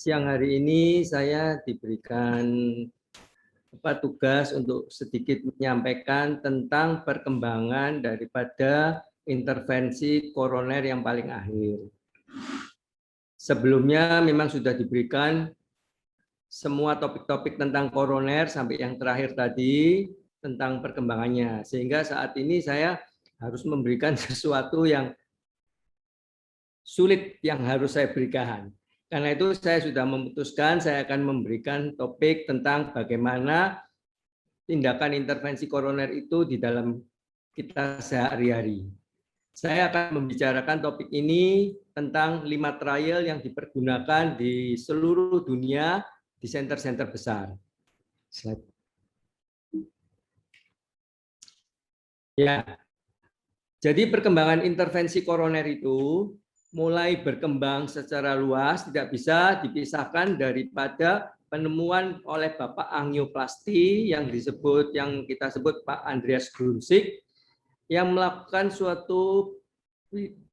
siang hari ini saya diberikan tugas untuk sedikit menyampaikan tentang perkembangan daripada intervensi koroner yang paling akhir. Sebelumnya memang sudah diberikan semua topik-topik tentang koroner sampai yang terakhir tadi tentang perkembangannya. Sehingga saat ini saya harus memberikan sesuatu yang sulit yang harus saya berikan. Karena itu saya sudah memutuskan saya akan memberikan topik tentang bagaimana tindakan intervensi koroner itu di dalam kita sehari-hari. Saya akan membicarakan topik ini tentang 5 trial yang dipergunakan di seluruh dunia di center-center besar. Ya, jadi perkembangan intervensi koroner itu mulai berkembang secara luas, tidak bisa dipisahkan daripada penemuan oleh Bapak angioplasti yang kita sebut Pak Andreas Grunzig yang melakukan suatu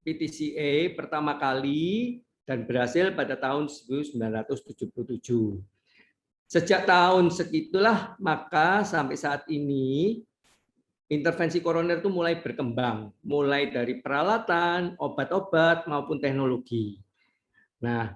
PTCA pertama kali dan berhasil pada tahun 1977. Sejak tahun segitulah maka sampai saat ini intervensi koroner itu mulai berkembang, mulai dari peralatan, obat-obat, maupun teknologi. Nah,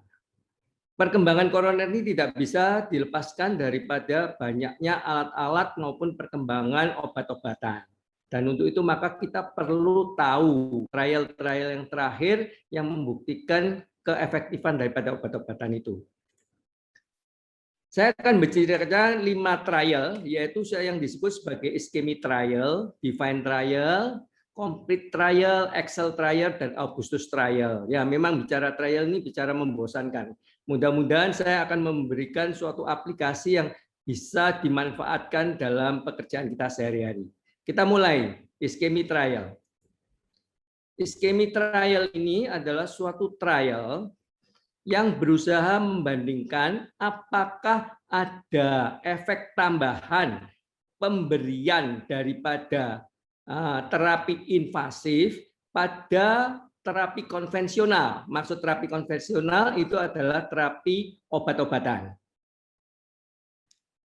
perkembangan koroner ini tidak bisa dilepaskan daripada banyaknya alat-alat maupun perkembangan obat-obatan. Dan untuk itu maka kita perlu tahu trial-trial yang terakhir yang membuktikan keefektifan daripada obat-obatan itu. Saya akan berceritakan 5 trial, yaitu yang disebut sebagai ischemic trial, define trial, complete trial, excel trial, dan Augustus trial. Ya, memang bicara trial ini bicara membosankan. Mudah-mudahan saya akan memberikan suatu aplikasi yang bisa dimanfaatkan dalam pekerjaan kita sehari-hari. Kita mulai, ischemic trial. Ischemic trial ini adalah suatu trial yang berusaha membandingkan apakah ada efek tambahan pemberian daripada terapi invasif pada terapi konvensional. Maksud terapi konvensional itu adalah terapi obat-obatan.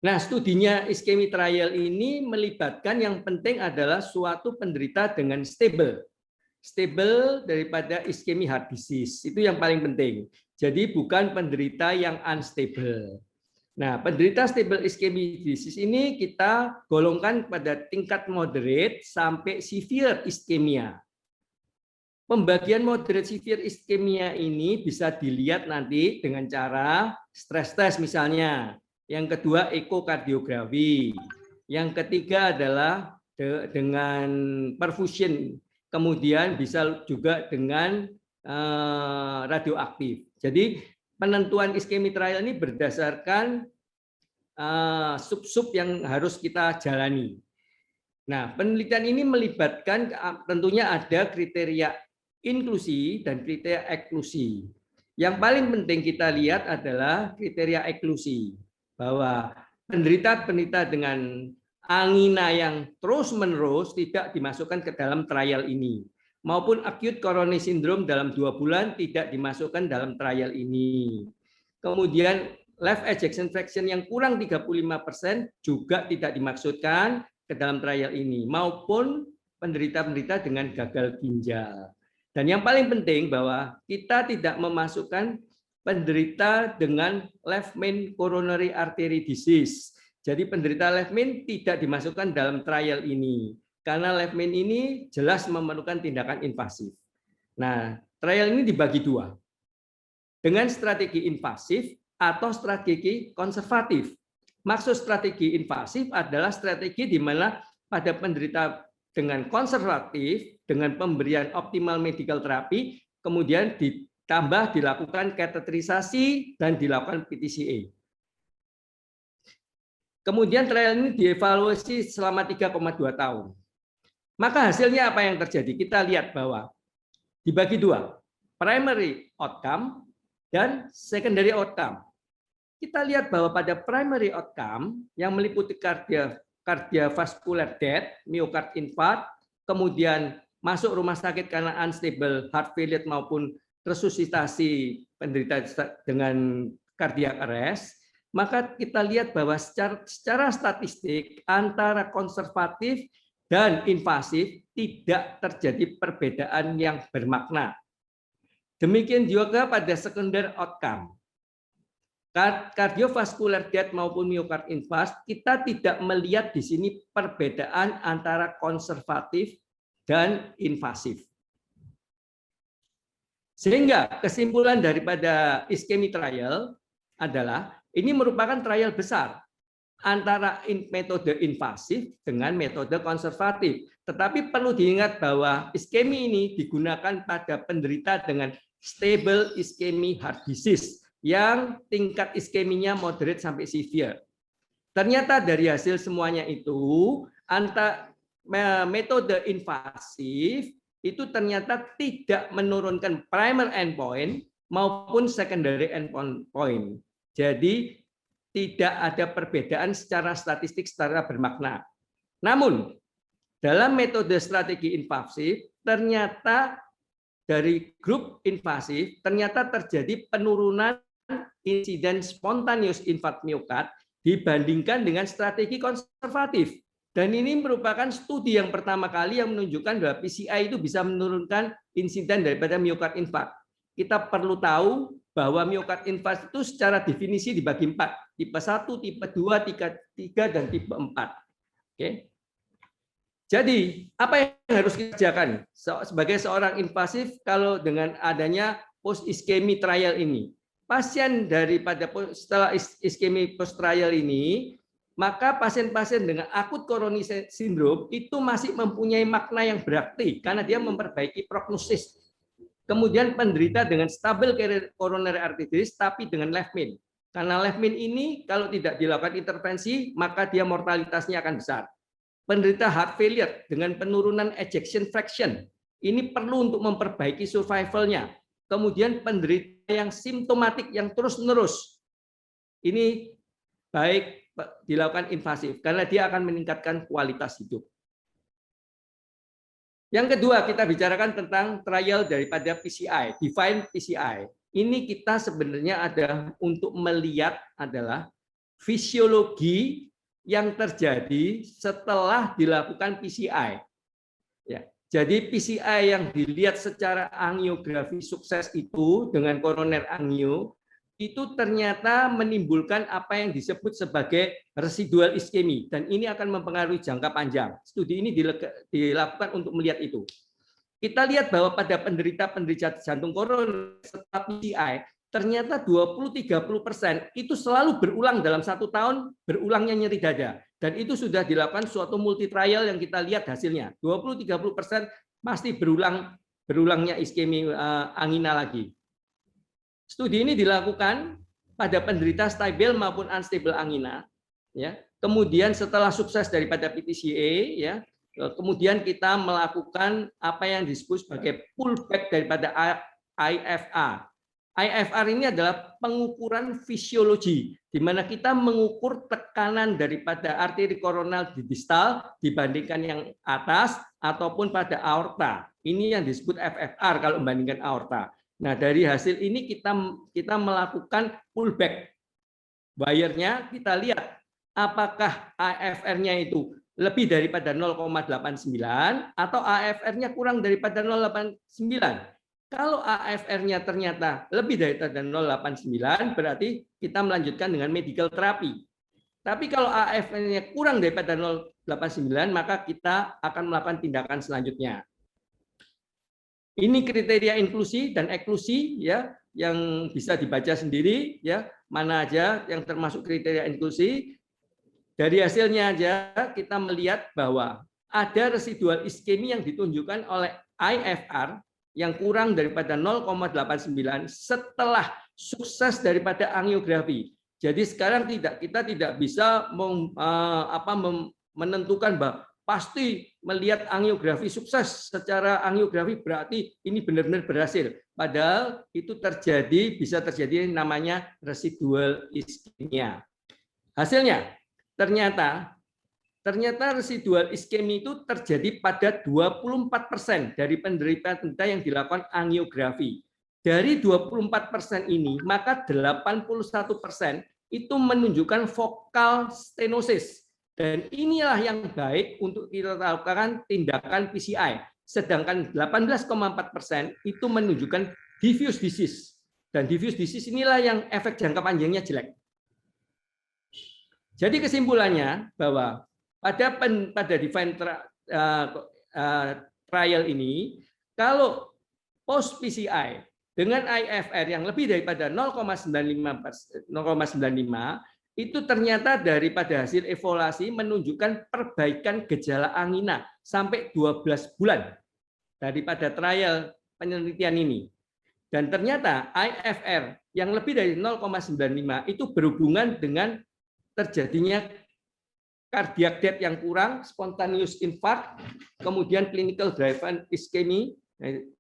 Nah, studinya ischemic trial ini melibatkan yang penting adalah suatu penderita dengan stable daripada ischemic heart disease. Itu yang paling penting. Jadi bukan penderita yang unstable. Nah, penderita stable ischemic disease ini kita golongkan pada tingkat moderate sampai severe ischemia. Pembagian moderate severe ischemia ini bisa dilihat nanti dengan cara stress test misalnya. Yang kedua ekokardiografi. Yang ketiga adalah dengan perfusion. Kemudian bisa juga dengan radioaktif. Jadi penentuan ischemic trial ini berdasarkan sub-sub yang harus kita jalani. Nah, penelitian ini melibatkan tentunya ada kriteria inklusi dan kriteria eksklusi. Yang paling penting kita lihat adalah kriteria eksklusi, bahwa penderita-penderita dengan angina yang terus-menerus tidak dimasukkan ke dalam trial ini, maupun acute coronary syndrome dalam 2 bulan tidak dimasukkan dalam trial ini. Kemudian left ejection fraction yang kurang 35% juga tidak dimaksudkan ke dalam trial ini, maupun penderita-penderita dengan gagal ginjal. Dan yang paling penting bahwa kita tidak memasukkan penderita dengan left main coronary artery disease. Jadi penderita left main tidak dimasukkan dalam trial ini. Karena left main ini jelas memerlukan tindakan invasif. Nah, trial ini dibagi 2. Dengan strategi invasif atau strategi konservatif. Maksud strategi invasif adalah strategi di mana pada penderita dengan konservatif, dengan pemberian optimal medical therapy, kemudian ditambah dilakukan kateterisasi dan dilakukan PTCA. Kemudian trial ini dievaluasi selama 3,2 tahun. Maka hasilnya apa yang terjadi? Kita lihat bahwa dibagi 2, primary outcome dan secondary outcome. Kita lihat bahwa pada primary outcome yang meliputi cardiovascular death, myocard infarct, kemudian masuk rumah sakit karena unstable heart failure maupun resusitasi penderita dengan cardiac arrest, maka kita lihat bahwa secara statistik antara konservatif dan invasif tidak terjadi perbedaan yang bermakna. Demikian juga pada secondary outcome. Cardiovascular death maupun myocard infarct, kita tidak melihat di sini perbedaan antara konservatif dan invasif. Sehingga kesimpulan daripada ischemic trial adalah ini merupakan trial besar antara metode invasif dengan metode konservatif. Tetapi perlu diingat bahwa iskemi ini digunakan pada penderita dengan stable ischemic heart disease yang tingkat iskeminya moderate sampai severe. Ternyata dari hasil semuanya itu, metode invasif itu ternyata tidak menurunkan primary endpoint maupun secondary endpoint. Jadi tidak ada perbedaan secara statistik secara bermakna. Namun dalam metode strategi invasif ternyata dari grup invasif ternyata terjadi penurunan insiden spontaneous infarct myocard dibandingkan dengan strategi konservatif. Dan ini merupakan studi yang pertama kali yang menunjukkan bahwa PCI itu bisa menurunkan insiden daripada myocard infarct. Kita perlu tahu bahwa myocard infarct itu secara definisi dibagi 4, tipe 1, tipe 2, tipe 3, dan tipe 4. Oke. Jadi, apa yang harus kita kerjakan sebagai seorang invasif kalau dengan adanya post ischemic trial ini? Pasien daripada setelah ischemic post trial ini, maka pasien-pasien dengan akut coronary syndrome itu masih mempunyai makna yang berarti karena dia memperbaiki prognosis. Kemudian penderita dengan stabil coronary artery disease tapi dengan left main. Karena left main ini kalau tidak dilakukan intervensi, maka dia mortalitasnya akan besar. Penderita heart failure dengan penurunan ejection fraction, ini perlu untuk memperbaiki survivalnya. Kemudian penderita yang simptomatik yang terus-menerus, ini baik dilakukan invasif karena dia akan meningkatkan kualitas hidup. Yang kedua, kita bicarakan tentang trial daripada PCI, Define PCI. Ini kita sebenarnya ada untuk melihat adalah fisiologi yang terjadi setelah dilakukan PCI. Ya. Jadi PCI yang dilihat secara angiografi sukses itu dengan koroner angio, itu ternyata menimbulkan apa yang disebut sebagai residual iskemi. Dan ini akan mempengaruhi jangka panjang. Studi ini dilakukan untuk melihat itu. Kita lihat bahwa pada penderita jantung koroner setelah PCI, ternyata 20-30% itu selalu berulang dalam 1 tahun, berulangnya nyeri dada. Dan itu sudah dilakukan suatu multi trial yang kita lihat hasilnya. 20-30% pasti berulangnya iskemi angina lagi. Studi ini dilakukan pada penderita stable maupun unstable angina. Ya. Kemudian setelah sukses daripada PTCA, ya, kemudian kita melakukan apa yang disebut sebagai pullback daripada IFR. IFR ini adalah pengukuran fisiologi, di mana kita mengukur tekanan daripada arteri koronal di distal dibandingkan yang atas ataupun pada aorta. Ini yang disebut FFR kalau membandingkan aorta. Nah, dari hasil ini kita melakukan pullback. Wire-nya kita lihat apakah AFR-nya itu lebih daripada 0,89 atau AFR-nya kurang daripada 0,89. Kalau AFR-nya ternyata lebih daripada 0,89, berarti kita melanjutkan dengan medical terapi. Tapi kalau AFR-nya kurang daripada 0,89, maka kita akan melakukan tindakan selanjutnya. Ini kriteria inklusi dan eksklusi, ya, yang bisa dibaca sendiri, ya, mana aja yang termasuk kriteria inklusi. Dari hasilnya aja kita melihat bahwa ada residual iskemi yang ditunjukkan oleh IFR yang kurang daripada 0,89 setelah sukses daripada angiografi. Jadi sekarang kita tidak bisa menentukan bahwa pasti melihat angiografi sukses secara angiografi berarti ini benar-benar berhasil. Padahal itu bisa terjadi namanya residual iskemia. Hasilnya ternyata residual iskemi itu terjadi pada 24% dari penderita yang dilakukan angiografi. dari 24% ini, maka 81% itu menunjukkan vokal stenosis. Dan inilah yang baik untuk kita lakukan tindakan PCI. Sedangkan 18,4% itu menunjukkan diffuse disease. Dan diffuse disease inilah yang efek jangka panjangnya jelek. Jadi kesimpulannya bahwa pada define trial ini, kalau post PCI dengan IFR yang lebih daripada 0,95, itu ternyata daripada hasil evaluasi menunjukkan perbaikan gejala angina sampai 12 bulan daripada trial penelitian ini. Dan ternyata IFR yang lebih dari 0,95 itu berhubungan dengan terjadinya cardiac death yang kurang, spontaneous infarct, kemudian clinical driven ischemia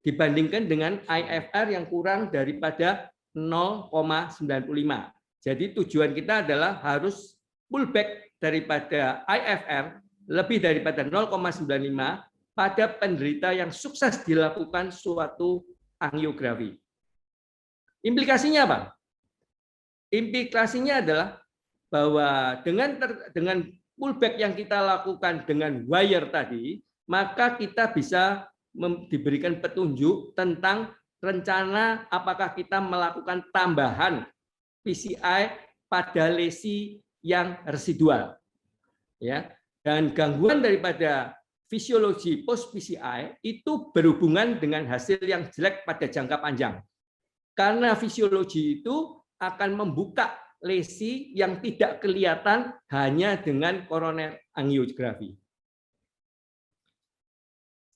dibandingkan dengan IFR yang kurang daripada 0,95. Jadi tujuan kita adalah harus pullback daripada IFR lebih daripada 0,95 pada penderita yang sukses dilakukan suatu angiografi. Implikasinya apa? Implikasinya adalah bahwa dengan pullback yang kita lakukan dengan wire tadi, maka kita bisa diberikan petunjuk tentang rencana apakah kita melakukan tambahan PCI pada lesi yang residual. Ya. Dan gangguan daripada fisiologi post PCI itu berhubungan dengan hasil yang jelek pada jangka panjang. Karena fisiologi itu akan membuka lesi yang tidak kelihatan hanya dengan koroner angiografi.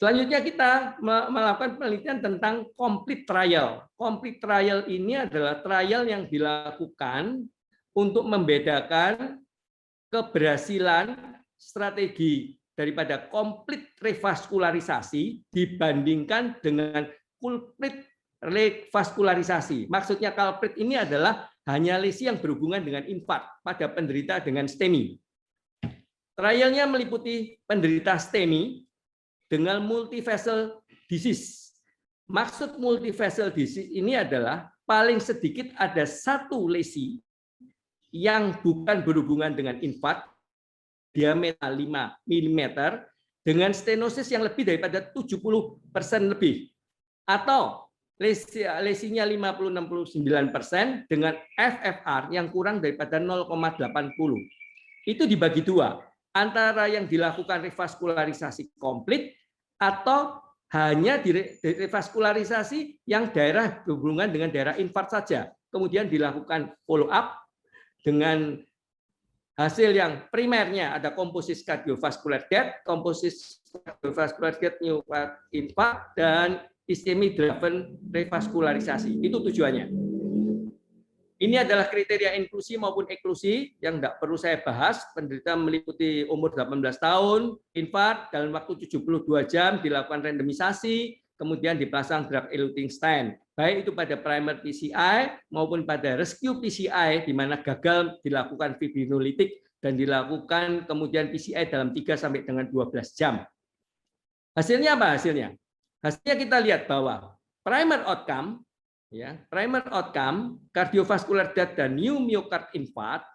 Selanjutnya kita melakukan penelitian tentang complete trial. Complete trial ini adalah trial yang dilakukan untuk membedakan keberhasilan strategi daripada complete revaskularisasi dibandingkan dengan culprit revaskularisasi. Maksudnya culprit ini adalah hanya lesi yang berhubungan dengan infark pada penderita dengan STEMI. Trialnya meliputi penderita STEMI dengan multivessel disease. Maksud multivessel disease ini adalah paling sedikit ada satu lesi yang bukan berhubungan dengan infark, diameter 5 mm, dengan stenosis yang lebih daripada 70% lebih. Atau lesinya 50-69% dengan FFR yang kurang daripada 0,80. Itu dibagi dua, antara yang dilakukan revaskularisasi komplit atau hanya direvaskularisasi yang daerah berhubungan dengan daerah infark saja. Kemudian dilakukan follow up dengan hasil yang primernya ada komposis cardiovascular death, komposis cardiovascular death infark, dan ischemic driven revaskularisasi. Itu tujuannya. Ini adalah kriteria inklusi maupun eklusi yang tidak perlu saya bahas. Penderita meliputi umur 18 tahun, infark dalam waktu 72 jam, dilakukan randomisasi, kemudian dipasang drug eluting stent. Baik itu pada primer PCI maupun pada rescue PCI, di mana gagal dilakukan fibrinolitik dan dilakukan kemudian PCI dalam 3 sampai dengan 12 jam. Hasilnya apa hasilnya? Hasilnya kita lihat bahwa primer outcome, cardiovascular death dan new myocard infarct,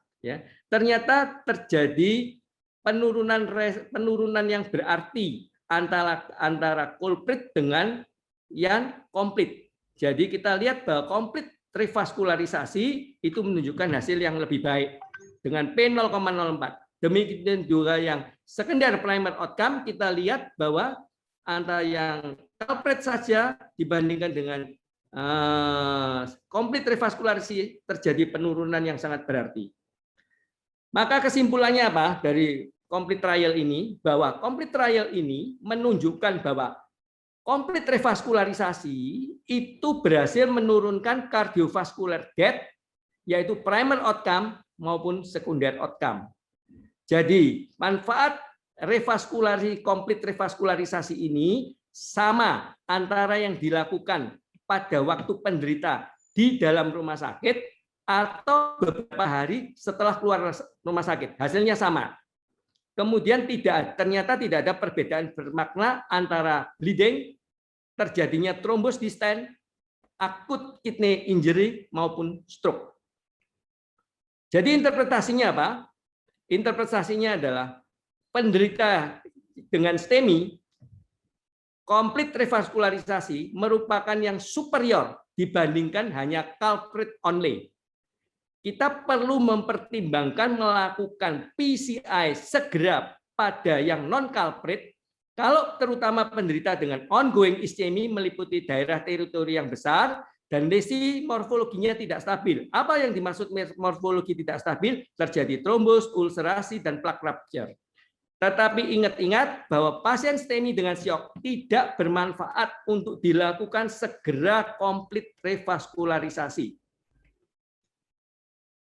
ternyata terjadi penurunan yang berarti antara culprit dengan yang komplit. Jadi kita lihat bahwa komplit revaskularisasi itu menunjukkan hasil yang lebih baik dengan P0,04. Demikian juga yang secondary primer outcome, kita lihat bahwa antara yang culprit saja dibandingkan dengan komplit revaskularisasi terjadi penurunan yang sangat berarti. Maka kesimpulannya apa dari complete trial ini? Bahwa complete trial ini menunjukkan bahwa komplit revaskularisasi itu berhasil menurunkan cardiovascular death, yaitu primer outcome maupun secondary outcome. Jadi manfaat komplit revaskularisasi ini sama antara yang dilakukan pada waktu penderita di dalam rumah sakit atau beberapa hari setelah keluar rumah sakit. Hasilnya sama. Kemudian ternyata tidak ada perbedaan bermakna antara bleeding, terjadinya trombos di stent, akut kidney injury maupun stroke. Jadi interpretasinya apa? Interpretasinya adalah penderita dengan STEMI komplit revaskularisasi merupakan yang superior dibandingkan hanya culprit only. Kita perlu mempertimbangkan melakukan PCI segera pada yang non-culprit, kalau terutama penderita dengan ongoing ischemia meliputi daerah teritori yang besar dan lesi morfologinya tidak stabil. Apa yang dimaksud morfologi tidak stabil? Terjadi trombos, ulcerasi, dan plak rupture. Tetapi ingat-ingat bahwa pasien STEMI dengan syok tidak bermanfaat untuk dilakukan segera komplit revaskularisasi.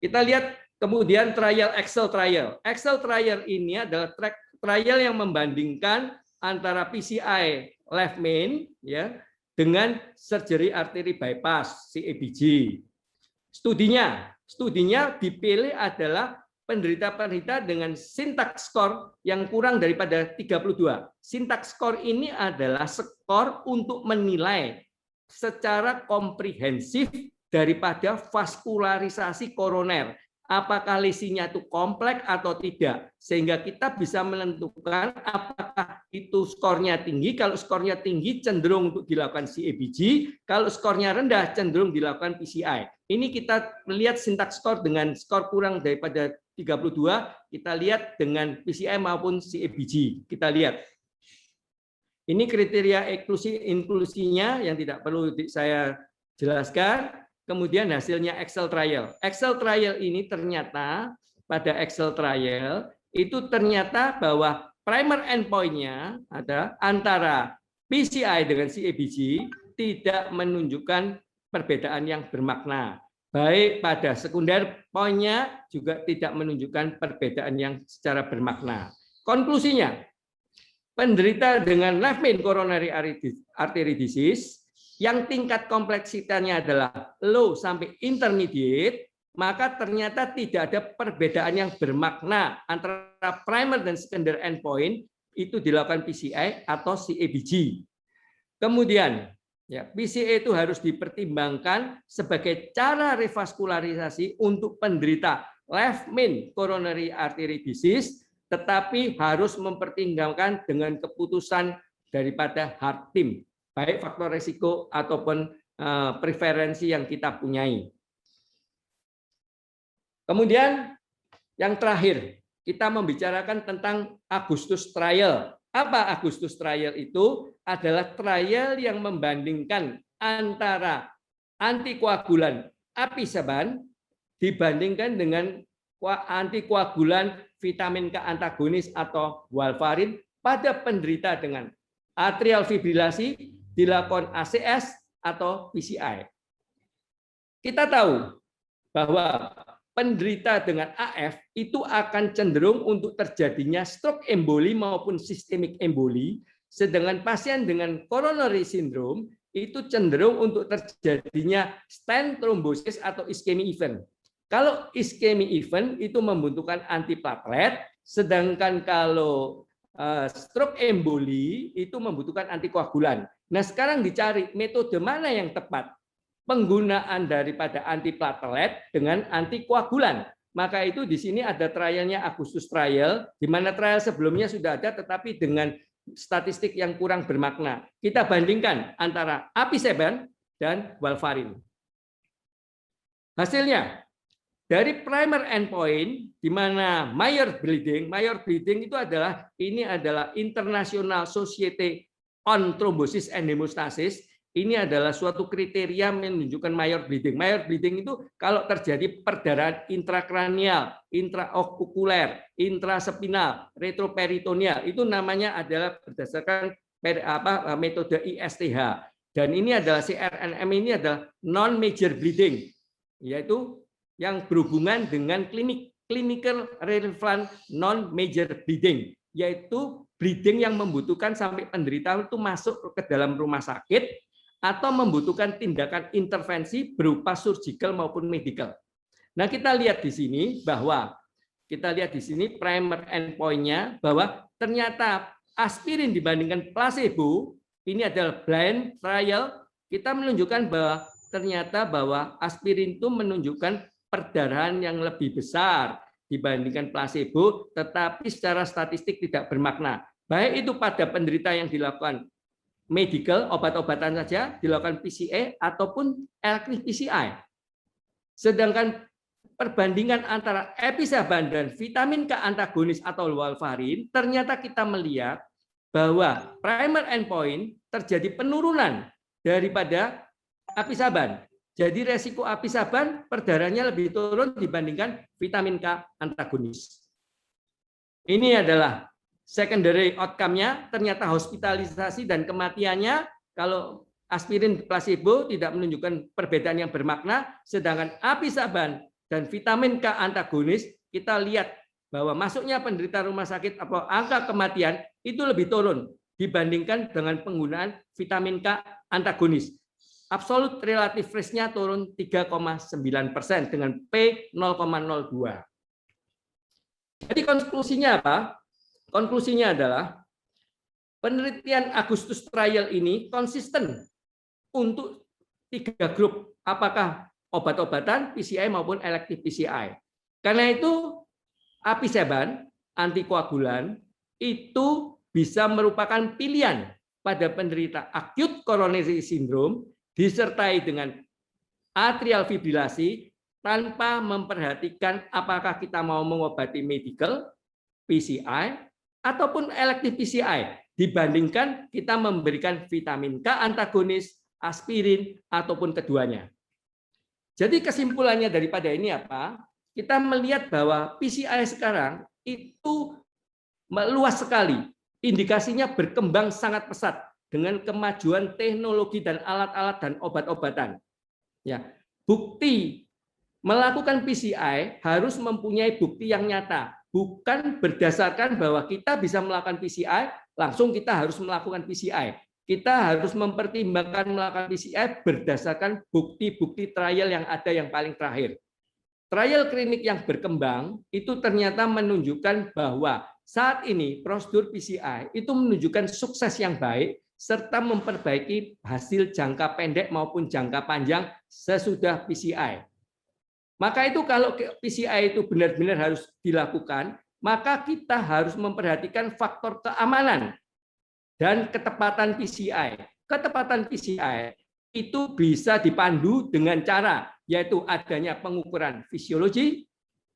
Kita lihat kemudian trial Excel trial. Excel trial ini adalah trial yang membandingkan antara PCI left main ya dengan surgery artery bypass CABG. Studinya dipilih adalah penderita-penderita dengan syntax score yang kurang daripada 32. Syntax score ini adalah skor untuk menilai secara komprehensif daripada vaskularisasi koroner. Apakah lesinya itu kompleks atau tidak, sehingga kita bisa menentukan apakah itu skornya tinggi. Kalau skornya tinggi cenderung untuk dilakukan CABG, kalau skornya rendah cenderung dilakukan PCI. Ini kita melihat syntax score dengan skor kurang daripada 32, kita lihat dengan PCI maupun CABG. Kita lihat. Ini kriteria inklusinya yang tidak perlu saya jelaskan. Kemudian hasilnya Excel trial. Excel trial ini ternyata pada Excel trial itu ternyata bahwa primer endpoint-nya ada antara PCI dengan CABG tidak menunjukkan perbedaan yang bermakna. Baik pada sekunder poinnya juga tidak menunjukkan perbedaan yang secara bermakna. Konklusinya, penderita dengan left main coronary artery disease yang tingkat kompleksitasnya adalah low sampai intermediate, maka ternyata tidak ada perbedaan yang bermakna antara primer dan secondary endpoint itu dilakukan PCI atau CABG. Kemudian, ya, PCI itu harus dipertimbangkan sebagai cara revaskularisasi untuk penderita left main coronary artery disease, tetapi harus mempertimbangkan dengan keputusan daripada heart team, baik faktor risiko ataupun preferensi yang kita punyai. Kemudian yang terakhir, kita membicarakan tentang Agustus trial. Apa Agustus trial itu? Adalah trial yang membandingkan antara antikoagulan apisaban dibandingkan dengan antikoagulan vitamin K antagonis atau warfarin pada penderita dengan atrial fibrilasi, dilakukan ACS atau PCI. Kita tahu bahwa penderita dengan AF itu akan cenderung untuk terjadinya stroke emboli maupun sistemik emboli, sedangkan pasien dengan coronary syndrome itu cenderung untuk terjadinya stent thrombosis atau ischemic event. Kalau ischemic event itu membutuhkan antiplatelet, sedangkan kalau stroke emboli itu membutuhkan antikoagulan. Nah, sekarang dicari metode mana yang tepat, penggunaan daripada antiplatelet dengan antikoagulan. Maka itu di sini ada trialnya Agustus trial, di mana trial sebelumnya sudah ada tetapi dengan statistik yang kurang bermakna. Kita bandingkan antara apisaban dan warfarin. Hasilnya dari primer endpoint, di mana Mayor bleeding itu adalah International Society on Thrombosis and Hemostasis. Ini adalah suatu kriteria menunjukkan Mayor bleeding. Mayor bleeding itu kalau terjadi perdarahan intrakranial, intraokuler, intraspinal, retroperitoneal, itu namanya adalah berdasarkan metode ISTH. Dan ini adalah CRNM ini adalah non major bleeding, yaitu yang berhubungan dengan clinical relevant non major bleeding, yaitu bleeding yang membutuhkan sampai penderita itu masuk ke dalam rumah sakit atau membutuhkan tindakan intervensi berupa surgical maupun medical. Nah, kita lihat di sini bahwa primer endpoint-nya bahwa ternyata aspirin dibandingkan placebo ini adalah blind trial, kita menunjukkan bahwa ternyata bahwa aspirin itu menunjukkan perdarahan yang lebih besar dibandingkan placebo, tetapi secara statistik tidak bermakna. Baik itu pada penderita yang dilakukan medical, obat-obatan saja, dilakukan PCA ataupun elective PCI. Sedangkan perbandingan antara episaban dan vitamin K antagonis atau warfarin, ternyata kita melihat bahwa primer endpoint terjadi penurunan daripada apisaban. Jadi resiko apisaban perdarahannya lebih turun dibandingkan vitamin K antagonis. Ini adalah secondary outcome-nya, ternyata hospitalisasi dan kematiannya kalau aspirin placebo tidak menunjukkan perbedaan yang bermakna, sedangkan apisaban dan vitamin K antagonis kita lihat bahwa masuknya penderita rumah sakit atau angka kematian itu lebih turun dibandingkan dengan penggunaan vitamin K antagonis. Absolute relative risk-nya turun 3,9% dengan P 0,02. Jadi konklusinya apa? Konklusinya adalah penelitian Agustus Trial ini konsisten untuk 3 grup, apakah obat-obatan, PCI maupun elective PCI. Karena itu apisaban, antikoagulan, itu bisa merupakan pilihan pada penderita acute coronary syndrome disertai dengan atrial fibrilasi tanpa memperhatikan apakah kita mau mengobati medical, PCI, ataupun elective PCI, dibandingkan kita memberikan vitamin K antagonis, aspirin, ataupun keduanya. Jadi kesimpulannya daripada ini apa? Kita melihat bahwa PCI sekarang itu meluas sekali, indikasinya berkembang sangat pesat dengan kemajuan teknologi dan alat-alat dan obat-obatan. Ya, bukti melakukan PCI harus mempunyai bukti yang nyata, bukan berdasarkan bahwa kita bisa melakukan PCI langsung kita harus melakukan PCI. Kita harus mempertimbangkan melakukan PCI berdasarkan bukti-bukti trial yang ada yang paling terakhir. Trial klinik yang berkembang itu ternyata menunjukkan bahwa saat ini prosedur PCI itu menunjukkan sukses yang baik serta memperbaiki hasil jangka pendek maupun jangka panjang sesudah PCI. Maka itu kalau PCI itu benar-benar harus dilakukan, maka kita harus memperhatikan faktor keamanan dan ketepatan PCI. Ketepatan PCI itu bisa dipandu dengan cara yaitu adanya pengukuran fisiologi,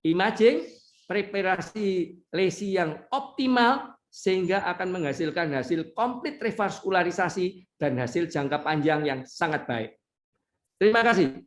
imaging, preparasi lesi yang optimal sehingga akan menghasilkan hasil komplit revaskularisasi dan hasil jangka panjang yang sangat baik. Terima kasih.